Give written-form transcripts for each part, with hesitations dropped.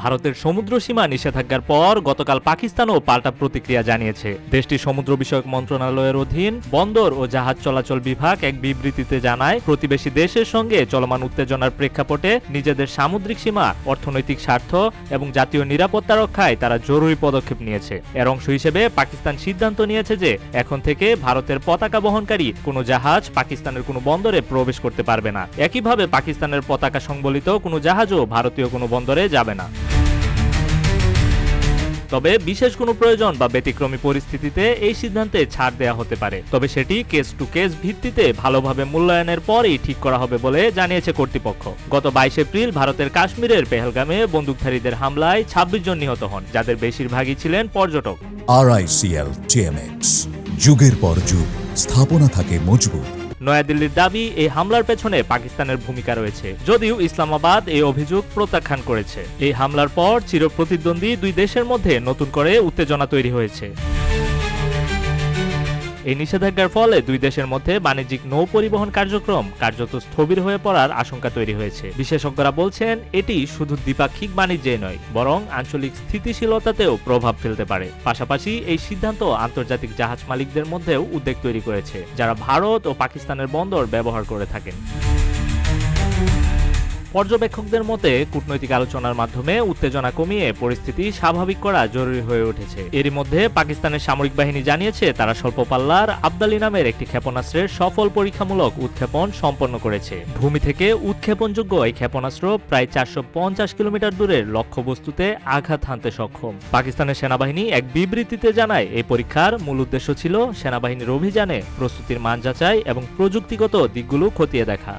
ভারতের সমুদ্র সীমা নিষেধাজ্ঞার পর গতকাল পাকিস্তানও পাল্টা প্রতিক্রিয়া জানিয়েছে। দেশটির সমুদ্র বিষয়ক মন্ত্রণালয়ের অধীন বন্দর ও জাহাজ চলাচল বিভাগ এক বিবৃতিতে জানায়, প্রতিবেশী দেশের সঙ্গে চলমান উত্তেজনার প্রেক্ষাপটে নিজেদের সামুদ্রিক সীমা, অর্থনৈতিক স্বার্থ এবং জাতীয় নিরাপত্তা রক্ষায় তারা জরুরি পদক্ষেপ নিয়েছে। এর অংশ হিসেবে পাকিস্তান সিদ্ধান্ত নিয়েছে যে এখন থেকে ভারতের পতাকা বহনকারী কোনো জাহাজ পাকিস্তানের কোনো বন্দরে প্রবেশ করতে পারবে না। একইভাবে পাকিস্তানের পতাকা সংবলিত কোনো জাহাজও ভারতীয় কোনো বন্দরে যাবে না। তবে বিশেষ কোনো প্রয়োজন বা ব্যতিক্রমী পরিস্থিতিতে এই সিদ্ধান্তে ছাড় দেয়া হতে পারে, তবে সেটি কেস টু কেস ভিত্তিতে ভালোভাবে মূল্যায়নের পরেই ঠিক করা হবে বলে জানিয়েছে কর্তৃপক্ষ। গত 22 এপ্রিল ভারতের কাশ্মীরের পেহেলগামে বন্দুকধারীদের হামলায় 26 জন নিহত হন, যাদের বেশিরভাগই ছিলেন পর্যটক। RICL TMX, যুগের পর যুগ স্থাপনা থাকে মজবুত। নয়াদিল্লির দাবি, এই হামলার পেছনে পাকিস্তানের ভূমিকা রয়েছে, যদিও ইসলামাবাদ এই অভিযোগ প্রত্যাখ্যান করেছে। এই হামলার পর চিরপ্রতিদ্বন্দ্বী দুই দেশের মধ্যে নতুন করে উত্তেজনা তৈরি হয়েছে। এই নিষেধাজ্ঞার ফলে দুই দেশের মধ্যে বাণিজ্যিক নৌ পরিবহন কার্যক্রম কার্যত স্থবির হয়ে পড়ার আশঙ্কা তৈরি হয়েছে। বিশেষজ্ঞরা বলছেন, এটি শুধু দ্বিপাক্ষিক বাণিজ্যে নয়, বরং আঞ্চলিক স্থিতিশীলতাতেও প্রভাব ফেলতে পারে। পাশাপাশি এই সিদ্ধান্ত আন্তর্জাতিক জাহাজ মালিকদের মধ্যেও উদ্বেগ তৈরি করেছে, যারা ভারত ও পাকিস্তানের বন্দর ব্যবহার করে থাকেন। পর্যবেক্ষকদের মতে, কূটনৈতিক আলোচনার মাধ্যমে উত্তেজনা কমিয়ে পরিস্থিতি স্বাভাবিক করা জরুরি হয়ে উঠেছে। এরই মধ্যে পাকিস্তানের সামরিক বাহিনী জানিয়েছে, তারা স্বল্প পাল্লার আবদালি নামের একটি ক্ষেপণাস্ত্রের সফল পরীক্ষামূলক উৎক্ষেপণ সম্পন্ন করেছে। ভূমি থেকে উৎক্ষেপণযোগ্য এই ক্ষেপণাস্ত্র প্রায় 450 কিলোমিটার দূরের লক্ষ্যবস্তুতে আঘাত হানতে সক্ষম। পাকিস্তানের সেনাবাহিনী এক বিবৃতিতে জানায়, এই পরীক্ষার মূল উদ্দেশ্য ছিল সেনাবাহিনীর অভিযানে প্রস্তুতির মান যাচাই এবং প্রযুক্তিগত দিকগুলো খতিয়ে দেখা।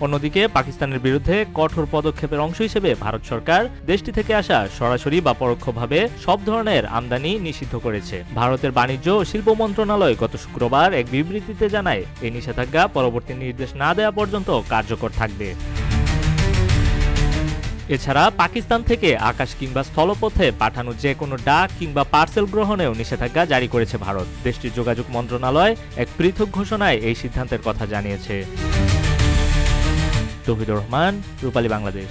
অন্যদিকে পাকিস্তানের বিরুদ্ধে কঠোর পদক্ষেপের অংশ হিসেবে ভারত সরকার দেশটি থেকে আসা সরাসরি বা পরোক্ষভাবে সব ধরনের আমদানি নিষিদ্ধ করেছে। ভারতের বাণিজ্য ও শিল্প মন্ত্রণালয় গত শুক্রবার এক বিবৃতিতে জানায়, এই নিষেধাজ্ঞা পরবর্তী নির্দেশ না দেওয়া পর্যন্ত কার্যকর থাকবে। এছাড়া পাকিস্তান থেকে আকাশ কিংবা স্থলপথে পাঠানো যে কোনো ডাক কিংবা পার্সেল গ্রহণেও নিষেধাজ্ঞা জারি করেছে ভারত। দেশটির যোগাযোগ মন্ত্রণালয় এক পৃথক ঘোষণায় এই সিদ্ধান্তের কথা জানিয়েছে। তৌহিদুর রহমান, রূপালী বাংলাদেশ।